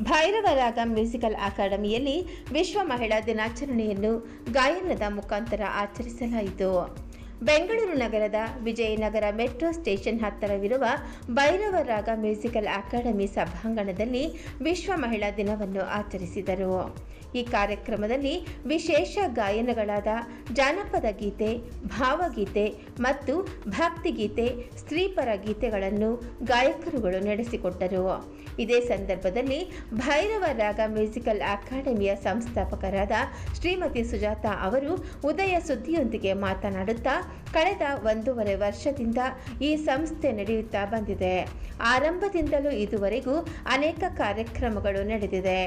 ಭೈರವರಾಗ musical ಅಕಾಡೆಮಿಯಲ್ಲಿ ವಿಶ್ವ ಮಹಿಳಾ ದಿನಾಚರಣೆಯನ್ನು ಗಾಯನದ ಮುಖಾಂತರ ಆಚರಿಸಲಾಯಿತು. ಬೆಂಗಳೂರು ನಗರದ ವಿಜಯನಗರ ಮೆಟ್ರೋ ಸ್ಟೇಷನ್ ಹತ್ತಿರವಿರುವ ಭೈರವರಾಗ ಮ್ಯೂಸಿಕಲ್ ಅಕಾಡೆಮಿ ಸಭಾಂಗಣದಲ್ಲಿ ವಿಶ್ವ ಮಹಿಳಾ ದಿನವನ್ನು ಆಚರಿಸಿದರು. ಈ ಕಾರ್ಯಕ್ರಮದಲ್ಲಿ ವಿಶೇಷ ಗಾಯನಗಳಾದ ಜಾನಪದ ಗೀತೆ, ಭಾವಗೀತೆ ಮತ್ತು ಭಕ್ತಿಗೀತೆ, ಸ್ತ್ರೀಪರ ಗೀತೆಗಳನ್ನು ಗಾಯಕರುಗಳು ನಡೆಸಿಕೊಟ್ಟರು. ಇದೇ ಸಂದರ್ಭದಲ್ಲಿ ಭೈರವರಾಗ ಮ್ಯೂಸಿಕಲ್ ಅಕಾಡೆಮಿಯ ಸಂಸ್ಥಾಪಕರಾದ ಶ್ರೀಮತಿ ಸುಜಾತಾ ಅವರು ಉದಯ ಸುದ್ದಿಯೊಂದಿಗೆ ಮಾತನಾಡುತ್ತಾ, ಕಳೆದ 1.5 ವರ್ಷದಿಂದ ಈ ಸಂಸ್ಥೆ ನಡೆಯುತ್ತಾ ಬಂದಿದೆ. ಆರಂಭದಿಂದಲೂ ಇದುವರೆಗೂ ಅನೇಕ ಕಾರ್ಯಕ್ರಮಗಳು ನಡೆದಿದೆ.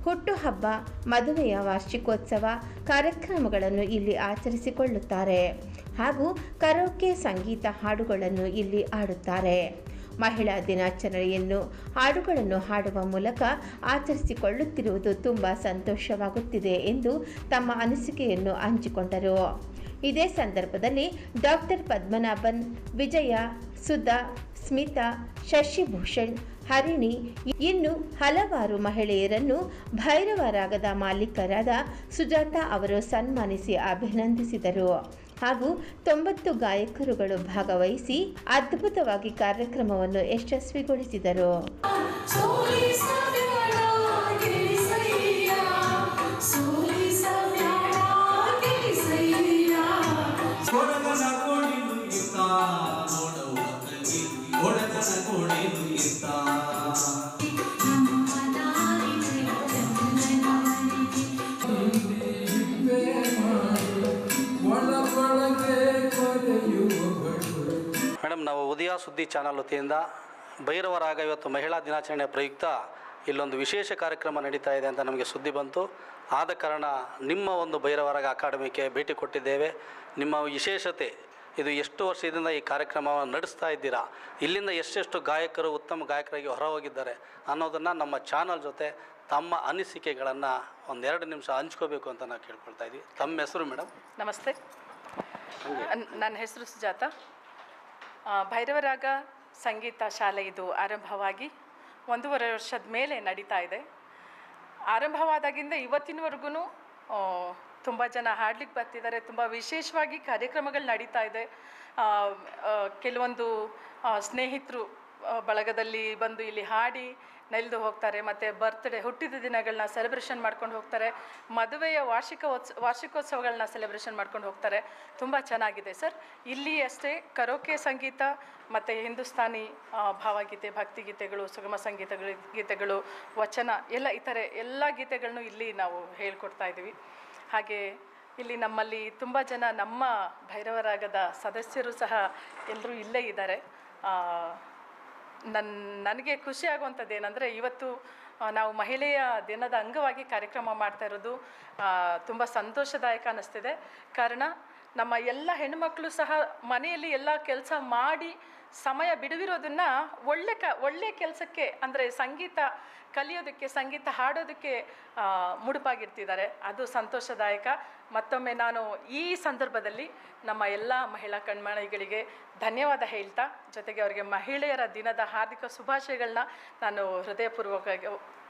ಹುಟ್ಟುಹಬ್ಬ, ಮದುವೆಯ ವಾರ್ಷಿಕೋತ್ಸವ ಕಾರ್ಯಕ್ರಮಗಳನ್ನು ಇಲ್ಲಿ ಆಚರಿಸಿಕೊಳ್ಳುತ್ತಾರೆ ಹಾಗೂ ಕರೋಕೆ ಸಂಗೀತ ಹಾಡುಗಳನ್ನು ಇಲ್ಲಿ ಆಡುತ್ತಾರೆ. ಮಹಿಳಾ ದಿನಾಚರಣೆಯನ್ನು ಹಾಡುಗಳನ್ನು ಹಾಡುವ ಮೂಲಕ ಆಚರಿಸಿಕೊಳ್ಳುತ್ತಿರುವುದು ತುಂಬ ಸಂತೋಷವಾಗುತ್ತಿದೆ ಎಂದು ತಮ್ಮ ಅನಿಸಿಕೆಯನ್ನು ಹಂಚಿಕೊಂಡರು. ಇದೇ ಸಂದರ್ಭದಲ್ಲಿ ಡಾಕ್ಟರ್ ಪದ್ಮನಾಭನ್, ವಿಜಯ, ಸುಧಾ, ಸ್ಮಿತಾ, ಶಶಿಭೂಷಣ್, ಹರಿಣಿ ಇನ್ನು ಹಲವಾರು ಮಹಿಳೆಯರನ್ನು ಭೈರವರಾಗದ ಮಾಲೀಕರಾದ ಸುಜಾತಾ ಅವರು ಸನ್ಮಾನಿಸಿ ಅಭಿನಂದಿಸಿದರು ಹಾಗೂ 90 ಗಾಯಕರುಗಳು ಭಾಗವಹಿಸಿ ಅದ್ಭುತವಾಗಿ ಕಾರ್ಯಕ್ರಮವನ್ನು ಯಶಸ್ವಿಗೊಳಿಸಿದರು. ಮೇಡಮ್, ನಾವು ಉದಯ ಸುದ್ದಿ ಚಾನಲ್ ವತಿಯಿಂದ ಭೈರವರಾಗ ಇವತ್ತು ಮಹಿಳಾ ದಿನಾಚರಣೆ ಪ್ರಯುಕ್ತ ಇಲ್ಲೊಂದು ವಿಶೇಷ ಕಾರ್ಯಕ್ರಮ ನಡೀತಾ ಇದೆ ಅಂತ ನಮಗೆ ಸುದ್ದಿ ಬಂತು. ಆದ ಕಾರಣ ನಿಮ್ಮ ಒಂದು ಭೈರವರಾಗ ಅಕಾಡೆಮಿಗೆ ಭೇಟಿ ಕೊಟ್ಟಿದ್ದೇವೆ. ನಿಮ್ಮ ವಿಶೇಷತೆ ಇದು, ಎಷ್ಟು ವರ್ಷದಿಂದ ಈ ಕಾರ್ಯಕ್ರಮವನ್ನು ನಡೆಸ್ತಾ ಇದ್ದೀರಾ, ಇಲ್ಲಿಂದ ಎಷ್ಟೆಷ್ಟು ಗಾಯಕರು ಉತ್ತಮ ಗಾಯಕರಾಗಿ ಹೊರಹೋಗಿದ್ದಾರೆ ಅನ್ನೋದನ್ನು ನಮ್ಮ ಚಾನಲ್ ಜೊತೆ ತಮ್ಮ ಅನಿಸಿಕೆಗಳನ್ನು 1-2 ನಿಮಿಷ ಹಂಚ್ಕೋಬೇಕು ಅಂತ ನಾವು ಕೇಳ್ಕೊಳ್ತಾ ಇದ್ದೀವಿ. ತಮ್ಮ ಹೆಸರು ಮೇಡಮ್? ನಮಸ್ತೆ, ನನ್ನ ಹೆಸರು ಸುಜಾತ. ಭೈರವರಾಗ ಸಂಗೀತ ಶಾಲೆ ಇದು ಆರಂಭವಾಗಿ 1.5 ವರ್ಷದ ಮೇಲೆ ನಡೀತಾ ಇದೆ. ಆರಂಭವಾದಾಗಿಂದ ಇವತ್ತಿನವರೆಗೂ ತುಂಬ ಜನ ಹಾಡ್ಲಿಕ್ಕೆ ಬರ್ತಿದ್ದಾರೆ. ತುಂಬ ವಿಶೇಷವಾಗಿ ಕಾರ್ಯಕ್ರಮಗಳು ನಡೀತಾ ಇದೆ. ಕೆಲವೊಂದು ಸ್ನೇಹಿತರು ಬಳಗದಲ್ಲಿ ಬಂದು ಇಲ್ಲಿ ಹಾಡಿ ನೆಲೆದು ಹೋಗ್ತಾರೆ. ಮತ್ತು ಬರ್ತ್ಡೇ, ಹುಟ್ಟಿದ ದಿನಗಳನ್ನ ಸೆಲೆಬ್ರೇಷನ್ ಮಾಡ್ಕೊಂಡು ಹೋಗ್ತಾರೆ. ಮದುವೆಯ ವಾರ್ಷಿಕೋತ್ಸವಗಳನ್ನ ಸೆಲೆಬ್ರೇಷನ್ ಮಾಡ್ಕೊಂಡು ಹೋಗ್ತಾರೆ. ತುಂಬ ಚೆನ್ನಾಗಿದೆ ಸರ್. ಇಲ್ಲಿ ಅಷ್ಟೇ ಕರೋಕೆ ಸಂಗೀತ ಮತ್ತು ಹಿಂದೂಸ್ತಾನಿ ಭಾವಗೀತೆ, ಭಕ್ತಿಗೀತೆಗಳು, ಸುಗಮ ಗೀತೆಗಳು, ವಚನ ಇತರೆ ಎಲ್ಲ ಗೀತೆಗಳನ್ನು ಇಲ್ಲಿ ನಾವು ಹೇಳ್ಕೊಡ್ತಾ ಇದ್ದೀವಿ. ಹಾಗೆ ಇಲ್ಲಿ ನಮ್ಮಲ್ಲಿ ತುಂಬ ಜನ ನಮ್ಮ ಭೈರವರಾಗದ ಸದಸ್ಯರು ಸಹ ಎಲ್ಲರೂ ಇಲ್ಲೇ ಇದ್ದಾರೆ. ನನಗೆ ಖುಷಿ ಆಗುವಂಥದ್ದು ಏನಂದರೆ, ಇವತ್ತು ನಾವು ಮಹಿಳೆಯ ದಿನದ ಅಂಗವಾಗಿ ಕಾರ್ಯಕ್ರಮ ಮಾಡ್ತಾ ಇರೋದು ತುಂಬ ಸಂತೋಷದಾಯಕ ಅನ್ನಿಸ್ತಿದೆ. ಕಾರಣ ನಮ್ಮ ಎಲ್ಲ ಹೆಣ್ಣುಮಕ್ಕಳು ಸಹ ಮನೆಯಲ್ಲಿ ಎಲ್ಲ ಕೆಲಸ ಮಾಡಿ ಸಮಯ ಬಿಡುವಿರೋದನ್ನು ಒಳ್ಳೆ ಕೆಲಸಕ್ಕೆ, ಅಂದರೆ ಸಂಗೀತ ಕಲಿಯೋದಕ್ಕೆ, ಸಂಗೀತ ಹಾಡೋದಕ್ಕೆ ಮುಡುಪಾಗಿರ್ತಿದ್ದಾರೆ. ಅದು ಸಂತೋಷದಾಯಕ. ಮತ್ತೊಮ್ಮೆ ನಾನು ಈ ಸಂದರ್ಭದಲ್ಲಿ ನಮ್ಮ ಎಲ್ಲ ಮಹಿಳಾ ಕಣ್ಮಣಿಗಳಿಗೆ ಧನ್ಯವಾದ ಹೇಳ್ತಾ, ಜೊತೆಗೆ ಅವರಿಗೆ ಮಹಿಳೆಯರ ದಿನದ ಹಾರ್ದಿಕ ಶುಭಾಶಯಗಳನ್ನ ನಾನು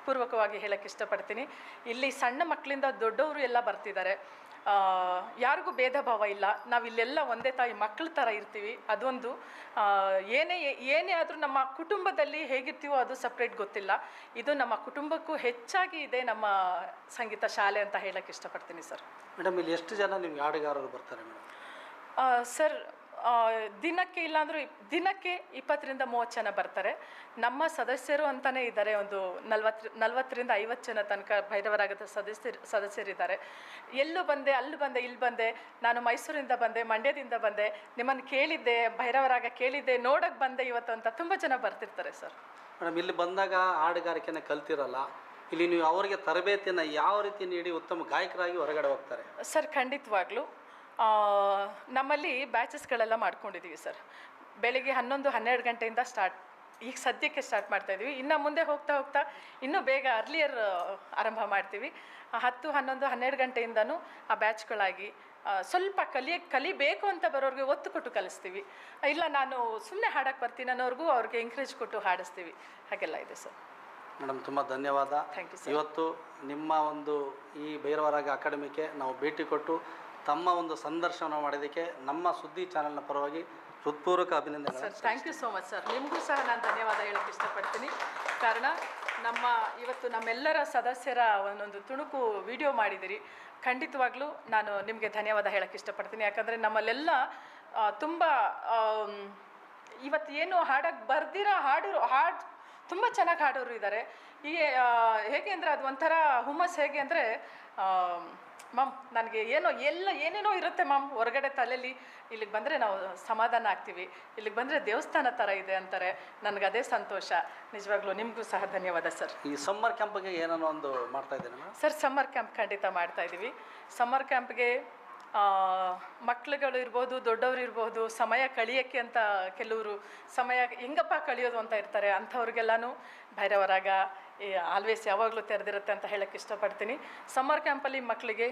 ಪೂರ್ವಕವಾಗಿ ಹೇಳಕ್ಕೆ ಇಷ್ಟಪಡ್ತೀನಿ. ಇಲ್ಲಿ ಸಣ್ಣ ಮಕ್ಕಳಿಂದ ದೊಡ್ಡವರು ಎಲ್ಲ ಬರ್ತಿದ್ದಾರೆ. ಯಾರಿಗೂ ಭೇದ ಭಾವ ಇಲ್ಲ. ನಾವಿಲ್ಲೆಲ್ಲ ಒಂದೇ ತಾಯಿ ಮಕ್ಕಳ ಥರ ಇರ್ತೀವಿ. ಅದೊಂದು ಏನೇ ಆದರೂ ನಮ್ಮ ಕುಟುಂಬದಲ್ಲಿ ಹೇಗಿರ್ತೀವೋ ಅದು ಸಪ್ರೇಟ್ ಗೊತ್ತಿಲ್ಲ. ಇದು ನಮ್ಮ ಕುಟುಂಬಕ್ಕೂ ಹೆಚ್ಚಾಗಿ ಇದೆ ನಮ್ಮ ಸಂಗೀತ ಶಾಲೆ ಅಂತ ಹೇಳಕ್ಕೆ ಇಷ್ಟಪಡ್ತೀನಿ ಸರ್. ಮೇಡಮ್, ಇಲ್ಲಿ ಎಷ್ಟು ಜನ ನಿಮ್ಗೆ ಹಾಡುಗಾರರು ಬರ್ತಾರೆ ಮೇಡಮ್? ಸರ್, ದಿನಕ್ಕೆ 20-30 ಜನ ಬರ್ತಾರೆ. ನಮ್ಮ ಸದಸ್ಯರು ಅಂತಲೇ ಇದ್ದಾರೆ. ಒಂದು 40-50 ಜನ ತನಕ ಭೈರವರಾಗದ ಸದಸ್ಯರಿದ್ದಾರೆ. ಎಲ್ಲೂ ಬಂದೆ, ಅಲ್ಲಿ ಬಂದೆ, ಇಲ್ಲಿ ಬಂದೆ, ನಾನು ಮೈಸೂರಿಂದ ಬಂದೆ, ಮಂಡ್ಯದಿಂದ ಬಂದೆ, ನಿಮ್ಮನ್ನು ಕೇಳಿದ್ದೆ, ಭೈರವರಾಗ ಕೇಳಿದ್ದೆ, ನೋಡೋಕ್ಕೆ ಬಂದೆ ಇವತ್ತು ಅಂತ ತುಂಬ ಜನ ಬರ್ತಿರ್ತಾರೆ ಸರ್. ಮೇಡಮ್, ಇಲ್ಲಿ ಬಂದಾಗ ಹಾಡುಗಾರಿಕೆನ ಕಲ್ತಿರಲ್ಲ, ಇಲ್ಲಿ ನೀವು ಅವರಿಗೆ ತರಬೇತಿಯನ್ನು ಯಾವ ರೀತಿ ನೀಡಿ ಉತ್ತಮ ಗಾಯಕರಾಗಿ ಹೊರಗಡೆ ಹೋಗ್ತಾರೆ? ಸರ್, ಖಂಡಿತವಾಗ್ಲೂ ನಮ್ಮಲ್ಲಿ ಬ್ಯಾಚಸ್ಗಳೆಲ್ಲ ಮಾಡ್ಕೊಂಡಿದ್ದೀವಿ ಸರ್. ಬೆಳಿಗ್ಗೆ 11-12 ಗಂಟೆಯಿಂದ ಈಗ ಸದ್ಯಕ್ಕೆ ಸ್ಟಾರ್ಟ್ ಮಾಡ್ತಾಯಿದ್ದೀವಿ. ಇನ್ನು ಮುಂದೆ ಹೋಗ್ತಾ ಇನ್ನೂ ಬೇಗ ಅರ್ಲಿಯರ್ ಆರಂಭ ಮಾಡ್ತೀವಿ. 10-11-12 ಗಂಟೆಯಿಂದನೂ ಆ ಬ್ಯಾಚ್ಗಳಾಗಿ ಸ್ವಲ್ಪ ಕಲಿಬೇಕು ಅಂತ ಬರೋರಿಗೆ ಒತ್ತು ಕೊಟ್ಟು ಕಲಿಸ್ತೀವಿ. ಇಲ್ಲ ನಾನು ಸುಮ್ಮನೆ ಹಾಡಕ್ಕೆ ಬರ್ತೀನಿ ಅನ್ನೋರ್ಗೂ ಅವ್ರಿಗೆ ಎಂಕರೇಜ್ ಕೊಟ್ಟು ಹಾಡಿಸ್ತೀವಿ. ಹಾಗೆಲ್ಲ ಇದೆ ಸರ್. ಮೇಡಮ್ ತುಂಬ ಧನ್ಯವಾದ. Thank you, sir. ಇವತ್ತು ನಿಮ್ಮ ಒಂದು ಈ ಭೈರವರಾಗ ಅಕಾಡೆಮಿಗೆ ನಾವು ಭೇಟಿ ಕೊಟ್ಟು ತಮ್ಮ ಒಂದು ಸಂದರ್ಶನ ಮಾಡೋದಕ್ಕೆ ನಮ್ಮ ಸುದ್ದಿ ಚಾನೆಲ್ನ ಪರವಾಗಿ ಹೃತ್ಪೂರ್ವಕ ಅಭಿನಂದನೆ sir. Thank you so much sir. ನಿಮಗೂ ಸಹ ನಾನು ಧನ್ಯವಾದ ಹೇಳೋಕ್ಕೆ ಇಷ್ಟಪಡ್ತೀನಿ. ಕಾರಣ ಇವತ್ತು ನಮ್ಮೆಲ್ಲರ ಸದಸ್ಯರ ಒಂದೊಂದು ತುಣುಕು ವಿಡಿಯೋ ಮಾಡಿದಿರಿ. ಖಂಡಿತವಾಗ್ಲೂ ನಾನು ನಿಮಗೆ ಧನ್ಯವಾದ ಹೇಳೋಕ್ಕೆ ಇಷ್ಟಪಡ್ತೀನಿ. ಯಾಕಂದರೆ ನಮ್ಮಲ್ಲೆಲ್ಲ ತುಂಬ ಇವತ್ತು ಏನು ಹಾಡಕ್ಕೆ ಬರ್ದಿರೋ ಹಾಡು ತುಂಬ ಚೆನ್ನಾಗಿ ಹಾಡೋರು ಇದ್ದಾರೆ. ಹೇಗೆ ಅಂದರೆ ಅದು ಒಂಥರ ಹುಮ್ಮಸ್. ಹೇಗೆ ಅಂದರೆ ಮ್ಯಾಮ್ ನನಗೆ ಏನೇನೋ ಇರುತ್ತೆ ಮ್ಯಾಮ್ ಹೊರಗಡೆ ತಲೆಯಲ್ಲಿ. ಇಲ್ಲಿಗೆ ಬಂದರೆ ನಾವು ಸಮಾಧಾನ ಆಗ್ತೀವಿ, ಇಲ್ಲಿಗೆ ಬಂದರೆ ದೇವಸ್ಥಾನ ಥರ ಇದೆ ಅಂತಾರೆ. ನನಗೆ ಅದೇ ಸಂತೋಷ. ನಿಜವಾಗ್ಲೂ ನಿಮಗೂ ಸಹ ಧನ್ಯವಾದ ಸರ್. ಈ ಸಮ್ಮರ್ ಕ್ಯಾಂಪ್ಗೆ ಏನೋ ಒಂದು ಮಾಡ್ತಾ ಇದ್ದೇನೆ ಸರ್. ಸಮ್ಮರ್ ಕ್ಯಾಂಪ್ ಖಂಡಿತ ಮಾಡ್ತಾ ಇದ್ದೀವಿ. ಸಮ್ಮರ್ ಕ್ಯಾಂಪ್ಗೆ ಮಕ್ಳುಗಳು ಇರ್ಬೋದು, ದೊಡ್ಡವರು ಇರ್ಬೋದು, ಸಮಯ ಕಳಿಯೋಕ್ಕೆ ಅಂತ ಕೆಲವರು ಸಮಯ ಹೆಂಗಪ್ಪ ಕಳಿಯೋದು ಅಂತ ಇರ್ತಾರೆ. ಅಂಥವ್ರಿಗೆಲ್ಲನೂ ಭೈರವರಾಗ ಆಲ್ವೇಸ್ ಯಾವಾಗಲೂ ತೆರೆದಿರುತ್ತೆ ಅಂತ ಹೇಳೋಕ್ಕೆ ಇಷ್ಟಪಡ್ತೀನಿ. ಸಮ್ಮರ್ ಕ್ಯಾಂಪಲ್ಲಿ ಮಕ್ಕಳಿಗೆ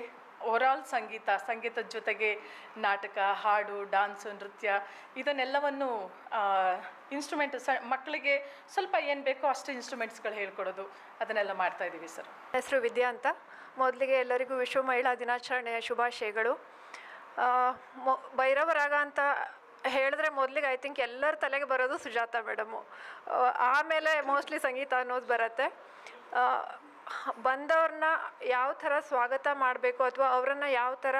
ಓವರಾಲ್ ಸಂಗೀತದ ಜೊತೆಗೆ ನಾಟಕ, ಹಾಡು, ಡಾನ್ಸು, ನೃತ್ಯ ಇದನ್ನೆಲ್ಲವನ್ನು ಇನ್ಸ್ಟ್ರೂಮೆಂಟ್ ಮಕ್ಕಳಿಗೆ ಸ್ವಲ್ಪ ಏನು ಬೇಕೋ ಅಷ್ಟು ಇನ್ಸ್ಟ್ರೂಮೆಂಟ್ಸ್ಗಳು ಹೇಳ್ಕೊಡೋದು ಅದನ್ನೆಲ್ಲ ಮಾಡ್ತಾ ಇದ್ದೀವಿ ಸರ್. ಹೆಸರು ವಿದ್ಯಾ ಅಂತ. ಮೊದಲಿಗೆ ಎಲ್ಲರಿಗೂ ವಿಶ್ವ ಮಹಿಳಾ ದಿನಾಚರಣೆಯ ಶುಭಾಶಯಗಳು. ಭೈರವರಾಗ ಅಂತ ಹೇಳಿದ್ರೆ ಮೊದಲಿಗೆ ಐ ಥಿಂಕ್ ಎಲ್ಲರ ತಲೆಗೆ ಬರೋದು ಸುಜಾತ ಮೇಡಮು. ಆಮೇಲೆ ಮೋಸ್ಟ್ಲಿ ಸಂಗೀತ ಅನ್ನೋದು ಬರುತ್ತೆ. ಬಂದವ್ರನ್ನ ಯಾವ ಥರ ಸ್ವಾಗತ ಮಾಡಬೇಕು ಅಥವಾ ಅವರನ್ನು ಯಾವ ಥರ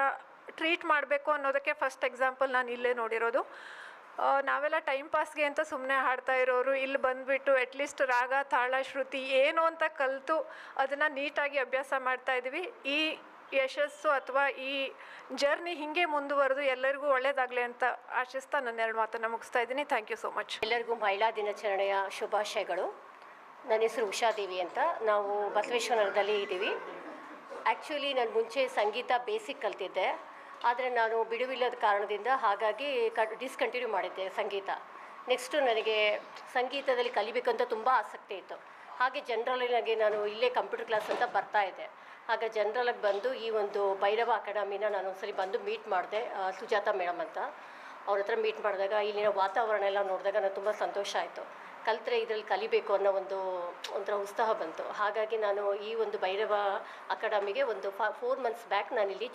ಟ್ರೀಟ್ ಮಾಡಬೇಕು ಅನ್ನೋದಕ್ಕೆ ಫಸ್ಟ್ ಎಕ್ಸಾಂಪಲ್ ನಾನು ಇಲ್ಲೇ ನೋಡಿರೋದು. ನಾವೆಲ್ಲ ಟೈಮ್ ಪಾಸ್ಗೆ ಅಂತ ಸುಮ್ಮನೆ ಹಾಡ್ತಾ ಇರೋರು ಇಲ್ಲಿ ಬಂದುಬಿಟ್ಟು ಅಟ್ಲೀಸ್ಟ್ ರಾಗ, ತಾಳ, ಶ್ರುತಿ ಏನು ಅಂತ ಕಲಿತು ಅದನ್ನು ನೀಟಾಗಿ ಅಭ್ಯಾಸ ಮಾಡ್ತಾ ಇದ್ದೀವಿ. ಈ ಯಶಸ್ಸು ಅಥವಾ ಈ ಜರ್ನಿ ಹೀಗೆ ಮುಂದುವರೆದು ಎಲ್ಲರಿಗೂ ಒಳ್ಳೆಯದಾಗಲಿ ಅಂತ ಆಶಿಸ್ತಾ ನನ್ನ 2 ಮಾತನ್ನು ಮುಗಿಸ್ತಾ ಇದ್ದೀನಿ. Thank you so much. ಎಲ್ಲರಿಗೂ ಮಹಿಳಾ ದಿನಾಚರಣೆಯ ಶುಭಾಶಯಗಳು. ನನ್ನ ಹೆಸರು ಉಷಾದೇವಿ ಅಂತ. ನಾವು ಬಸವೇಶ್ವರದಲ್ಲಿ ಇದ್ದೀವಿ. ಆ್ಯಕ್ಚುಲಿ ನಾನು ಮುಂಚೆ ಸಂಗೀತ ಬೇಸಿಕ್ ಕಲ್ತಿದ್ದೆ. ಆದರೆ ನಾನು ಬಿಡುವಿಲ್ಲದ ಕಾರಣದಿಂದ ಹಾಗಾಗಿ ಡಿಸ್ಕಂಟಿನ್ಯೂ ಮಾಡಿದ್ದೆ ಸಂಗೀತ. ನೆಕ್ಸ್ಟು ನನಗೆ ಸಂಗೀತದಲ್ಲಿ ಕಲಿಬೇಕಂತ ತುಂಬ ಆಸಕ್ತಿ ಇತ್ತು. ಹಾಗೆ ಜನರಲ್ಲಾಗಿ ನಾನು ಇಲ್ಲೇ ಕಂಪ್ಯೂಟರ್ ಕ್ಲಾಸ್ ಅಂತ ಬರ್ತಾಯಿದ್ದೆ. ಆಗ ಜನರಲಾಗಿ ಬಂದು ಈ ಒಂದು ಭೈರವ ಅಕಾಡೆಮಿನ ನಾನು ಒಂದ್ಸರಿ ಬಂದು ಮೀಟ್ ಮಾಡಿದೆ. ಸುಜಾತ ಮೇಡಮ್ ಅಂತ ಅವ್ರ ಹತ್ರ ಮೀಟ್ ಮಾಡಿದಾಗ ಇಲ್ಲಿನ ವಾತಾವರಣ ಎಲ್ಲ ನೋಡಿದಾಗ ನನಗೆ ತುಂಬ ಸಂತೋಷ ಆಯಿತು. ಕಲಿತ್ರೆ ಇದರಲ್ಲಿ ಕಲಿಬೇಕು ಅನ್ನೋ ಒಂಥರ ಉತ್ಸಾಹ ಬಂತು. ಹಾಗಾಗಿ ನಾನು ಈ ಒಂದು ಭೈರವ ಅಕಾಡೆಮಿಗೆ ಒಂದು 4 ಮಂತ್ಸ್ ಬ್ಯಾಕ್ ನಾನಿಲ್ಲಿ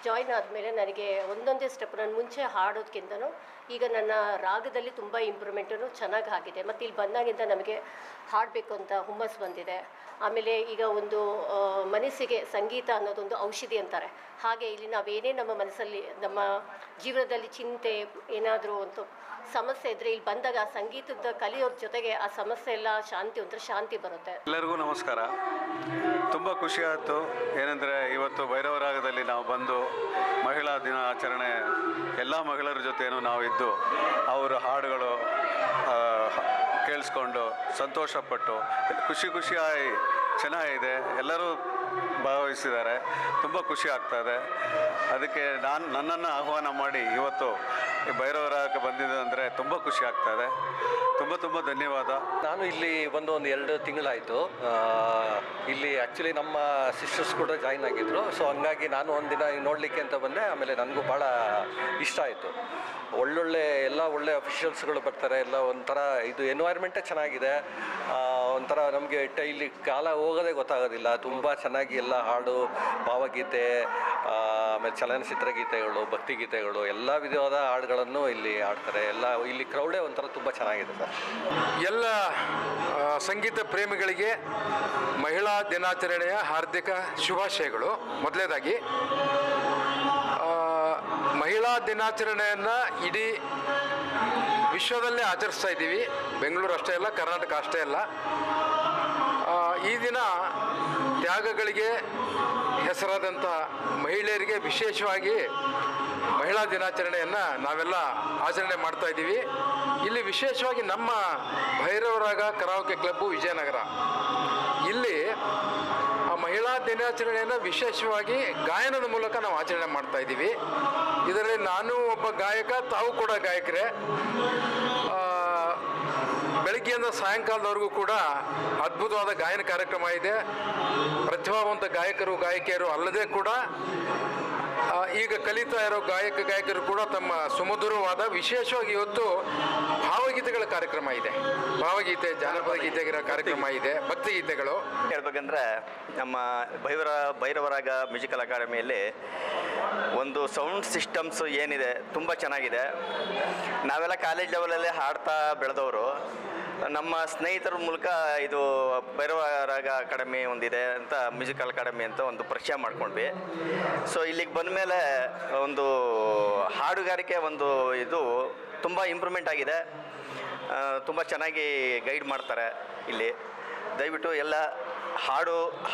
ಜಾಯ್ನ್ ಆದಮೇಲೆ ನನಗೆ ಒಂದೊಂದೇ ಸ್ಟೆಪ್ ನಾನು ಮುಂಚೆ ಹಾಡೋದಕ್ಕಿಂತನೂ ಈಗ ನನ್ನ ರಾಗದಲ್ಲಿ ತುಂಬ ಇಂಪ್ರೂವ್ಮೆಂಟೂ ಚೆನ್ನಾಗಿ ಆಗಿದೆ. ಮತ್ತು ಇಲ್ಲಿ ಬಂದಾಗಿಂದ ನಮಗೆ ಹಾಡಬೇಕು ಅಂತ ಹುಮ್ಮಸ್ ಬಂದಿದೆ. ಆಮೇಲೆ ಈಗ ಒಂದು ಮನಸ್ಸಿಗೆ ಸಂಗೀತ ಅನ್ನೋದೊಂದು ಔಷಧಿ ಅಂತಾರೆ. ಹಾಗೆ ಇಲ್ಲಿ ನಾವೇನೇ ನಮ್ಮ ಮನಸ್ಸಲ್ಲಿ ನಮ್ಮ ಜೀವನದಲ್ಲಿ ಚಿಂತೆ ಏನಾದರೂ ಒಂದು ಸಮಸ್ಯೆ ಇದ್ದರೆ ಇಲ್ಲಿ ಬಂದಾಗ ಆ ಸಂಗೀತದ ಕಲಿಯೋದ್ರ ಜೊತೆಗೆ ಆ ಸಮಸ್ಯೆ ಎಲ್ಲ ಒಂಥರ ಶಾಂತಿ ಬರುತ್ತೆ. ಎಲ್ಲರಿಗೂ ನಮಸ್ಕಾರ. ತುಂಬ ಖುಷಿ ಆಯಿತು. ಏನಂದರೆ ಇವತ್ತು ಭೈರವರಾಗದಲ್ಲಿ ನಾವು ಬಂದು ಮಹಿಳಾ ದಿನಾಚರಣೆ ಎಲ್ಲ ಮಹಿಳೆಯರ ಜೊತೆನೂ ನಾವು ಇದ್ದು ಅವರ ಹಾಡುಗಳು ಕೇಳಿಸ್ಕೊಂಡು ಸಂತೋಷಪಟ್ಟು ಖುಷಿಯಾಗಿ ಚೆನ್ನಾಗಿದೆ. ಎಲ್ಲರೂ ಭಾಗವಹಿಸಿದ್ದಾರೆ. ತುಂಬ ಖುಷಿ ಆಗ್ತಾಯಿದೆ. ಅದಕ್ಕೆ ನನ್ನನ್ನು ಆಹ್ವಾನ ಮಾಡಿ ಇವತ್ತು ಭೈರವರಾಗಕ್ಕೆ ಬಂದಿದೆ ಅಂದರೆ ತುಂಬ ಖುಷಿ ಆಗ್ತಾಯಿದೆ. ತುಂಬ ಧನ್ಯವಾದ. ನಾನು ಇಲ್ಲಿ ಬಂದು ಒಂದು 2 ತಿಂಗಳಾಯಿತು. ಇಲ್ಲಿ ಆ್ಯಕ್ಚುಲಿ ನಮ್ಮ ಸಿಸ್ಟರ್ಸ್ ಕೂಡ ಜಾಯ್ನ್ ಆಗಿದ್ದರು. ಸೊ ಹಂಗಾಗಿ ನಾನು ಒಂದಿನ ನೋಡಲಿಕ್ಕೆ ಅಂತ ಬಂದೆ. ಆಮೇಲೆ ನನಗೂ ಭಾಳ ಇಷ್ಟ ಆಯಿತು. ಒಳ್ಳೆ ಅಫಿಷಿಯಲ್ಸ್ಗಳು ಬರ್ತಾರೆ. ಎಲ್ಲ ಒಂಥರ ಇದು ಎನ್ವೈರ್ಮೆಂಟೇ ಚೆನ್ನಾಗಿದೆ. ಒಂಥರ ನಮಗೆ ಇಲ್ಲಿ ಕಾಲ ಹೋಗೋದೇ ಗೊತ್ತಾಗೋದಿಲ್ಲ. ತುಂಬ ಚೆನ್ನಾಗಿ ಎಲ್ಲ ಹಾಡು, ಭಾವಗೀತೆ, ಆಮೇಲೆ ಚಲನಚಿತ್ರ ಗೀತೆಗಳು, ಭಕ್ತಿಗೀತೆಗಳು ಎಲ್ಲ ವಿಧವಾದ ಹಾಡುಗಳನ್ನು ಇಲ್ಲಿ ಹಾಡ್ತಾರೆ. ಎಲ್ಲ ಇಲ್ಲಿ ಕ್ರೌಡೇ ಒಂಥರ ತುಂಬ ಚೆನ್ನಾಗಿದೆ ಸರ್. ಎಲ್ಲ ಸಂಗೀತ ಪ್ರೇಮಿಗಳಿಗೆ ಮಹಿಳಾ ದಿನಾಚರಣೆಯ ಹಾರ್ದಿಕ ಶುಭಾಶಯಗಳು. ಮೊದಲನೇದಾಗಿ ಮಹಿಳಾ ದಿನಾಚರಣೆಯನ್ನು ಇಡೀ ವಿಶ್ವದಲ್ಲೇ ಆಚರಿಸ್ತಾ ಇದ್ದೀವಿ. ಬೆಂಗಳೂರು ಅಷ್ಟೇ ಅಲ್ಲ, ಕರ್ನಾಟಕ ಅಷ್ಟೇ ಅಲ್ಲ. ಈ ದಿನ ತ್ಯಾಗಗಳಿಗೆ ಹೆಸರಾದಂಥ ಮಹಿಳೆಯರಿಗೆ ವಿಶೇಷವಾಗಿ ಮಹಿಳಾ ದಿನಾಚರಣೆಯನ್ನು ನಾವೆಲ್ಲ ಆಚರಣೆ ಮಾಡ್ತಾ ಇದ್ದೀವಿ. ಇಲ್ಲಿ ವಿಶೇಷವಾಗಿ ನಮ್ಮ ಭೈರವರಾಗ ಕರಾವಕೆ ಕ್ಲಬ್ಬು ವಿಜಯನಗರ ಇಲ್ಲಿ ಮಹಿಳಾ ದಿನಾಚರಣೆಯನ್ನು ವಿಶೇಷವಾಗಿ ಗಾಯನದ ಮೂಲಕ ನಾವು ಆಚರಣೆ ಮಾಡ್ತಾ ಇದ್ದೀವಿ. ಇದರಲ್ಲಿ ನಾನು ಒಬ್ಬ ಗಾಯಕ, ತಾವು ಕೂಡ ಗಾಯಕರೇ. ಬೆಳಗ್ಗೆಯಿಂದ ಸಾಯಂಕಾಲದವರೆಗೂ ಕೂಡ ಅದ್ಭುತವಾದ ಗಾಯನ ಕಾರ್ಯಕ್ರಮ ಇದೆ. ಪ್ರತಿಭಾವಂತ ಗಾಯಕರು ಗಾಯಕಿಯರು ಅಲ್ಲದೆ ಕೂಡ ಈಗ ಕಲಿತಾ ಇರೋ ಗಾಯಕರು ಕೂಡ ತಮ್ಮ ಸುಮಧುರವಾದ, ವಿಶೇಷವಾಗಿ ಇವತ್ತು ಭಾವಗೀತೆಗಳ ಕಾರ್ಯಕ್ರಮ ಇದೆ, ಭಾವಗೀತೆ, ಜಾನಪದ ಗೀತೆಗಳ ಕಾರ್ಯಕ್ರಮ ಇದೆ, ಭಕ್ತಿಗೀತೆಗಳು. ಹೇಳ್ಬೇಕಂದ್ರೆ ನಮ್ಮ ಭೈರವರಾಗ ಮ್ಯೂಸಿಕಲ್ ಅಕಾಡೆಮಿಯಲ್ಲಿ ಒಂದು ಸೌಂಡ್ ಸಿಸ್ಟಮ್ಸ್ ಏನಿದೆ ತುಂಬ ಚೆನ್ನಾಗಿದೆ. ನಾವೆಲ್ಲ ಕಾಲೇಜ್ ಲೆವೆಲಲ್ಲೇ ಹಾಡ್ತಾ ಬೆಳೆದವರು. ನಮ್ಮ ಸ್ನೇಹಿತರ ಮೂಲಕ ಇದು ಭೈರವರಾಗ ಅಕಾಡೆಮಿ ಒಂದಿದೆ ಅಂತ, ಮ್ಯೂಸಿಕಲ್ ಅಕಾಡೆಮಿ ಅಂತ ಒಂದು ಪರಿಚಯ ಮಾಡ್ಕೊಂಡ್ವಿ. ಸೊ ಇಲ್ಲಿಗೆ ಬಂದ ಮೇಲೆ ಒಂದು ಹಾಡುಗಾರಿಕೆ ಒಂದು ಇದು ತುಂಬ ಇಂಪ್ರೂವ್ಮೆಂಟ್ ಆಗಿದೆ. ತುಂಬ ಚೆನ್ನಾಗಿ ಗೈಡ್ ಮಾಡ್ತಾರೆ ಇಲ್ಲಿ. ದಯವಿಟ್ಟು ಎಲ್ಲ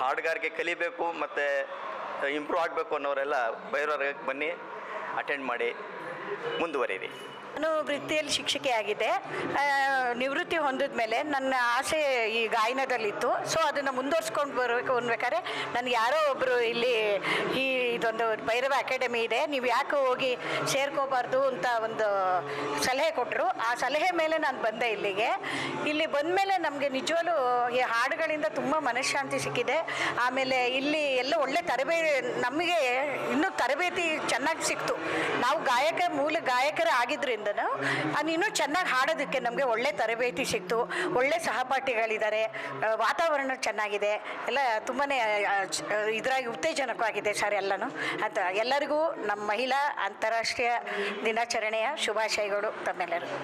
ಹಾಡುಗಾರಿಕೆ ಕಲಿಬೇಕು ಮತ್ತು ಇಂಪ್ರೂವ್ ಆಗಬೇಕು ಅನ್ನೋರೆಲ್ಲ ಭೈರವರಾಗಕ್ಕೆ ಬನ್ನಿ, ಅಟೆಂಡ್ ಮಾಡಿ, ಮುಂದುವರಿರಿ. ನಾನು ವೃತ್ತಿಯಲ್ಲಿ ಶಿಕ್ಷಕಿಯಾಗಿದ್ದೆ. ನಿವೃತ್ತಿ ಹೊಂದಿದ ಮೇಲೆ ನನ್ನ ಆಸೆ ಈ ಗಾಯನದಲ್ಲಿತ್ತು. ಸೊ ಅದನ್ನು ಮುಂದುವರ್ಸ್ಕೊಂಡು ಬರಬೇಕು ಅನ್ಬೇಕಾದ್ರೆ ನನಗೆ ಯಾರೋ ಒಬ್ಬರು ಇಲ್ಲಿ ಇದೊಂದು ಭೈರವ ಅಕಾಡೆಮಿ ಇದೆ, ನೀವು ಯಾಕೆ ಹೋಗಿ ಸೇರ್ಕೋಬಾರ್ದು ಅಂತ ಒಂದು ಸಲಹೆ ಕೊಟ್ಟರು. ಆ ಸಲಹೆ ಮೇಲೆ ನಾನು ಬಂದೆ ಇಲ್ಲಿಗೆ. ಇಲ್ಲಿ ಬಂದ ಮೇಲೆ ನಮಗೆ ನಿಜವಾಗ್ಲೂ ಈ ಹಾಡುಗಳಿಂದ ತುಂಬ ಮನಃಶಾಂತಿ ಸಿಕ್ಕಿದೆ. ಆಮೇಲೆ ಇಲ್ಲಿ ಎಲ್ಲ ಒಳ್ಳೆ ನಮಗೆ ಇನ್ನೂ ತರಬೇತಿ ಚೆನ್ನಾಗಿ ಸಿಕ್ತು. ನಾವು ಮೂಲ ಗಾಯಕರೇ ಆಗಿದ್ದರಿಂದ ಇನ್ನೂ ಚೆನ್ನಾಗಿ ಹಾಡೋದಕ್ಕೆ ನಮಗೆ ಒಳ್ಳೆ ತರಬೇತಿ ಸಿಕ್ತು. ಒಳ್ಳೆ ಸಹಪಾಠಿಗಳಿದ್ದಾರೆ, ವಾತಾವರಣ ಚೆನ್ನಾಗಿದೆ, ಎಲ್ಲ ತುಂಬಾ ಇದರಾಗಿ ಉತ್ತೇಜನಕವಾಗಿದೆ ಸರ್ ಎಲ್ಲನೂ. ಅಂತ ಎಲ್ಲರಿಗೂ ನಮ್ಮ ಮಹಿಳಾ ಅಂತಾರಾಷ್ಟ್ರೀಯ ದಿನಾಚರಣೆಯ ಶುಭಾಶಯಗಳು ತಮ್ಮೆಲ್ಲರಿಗೂ.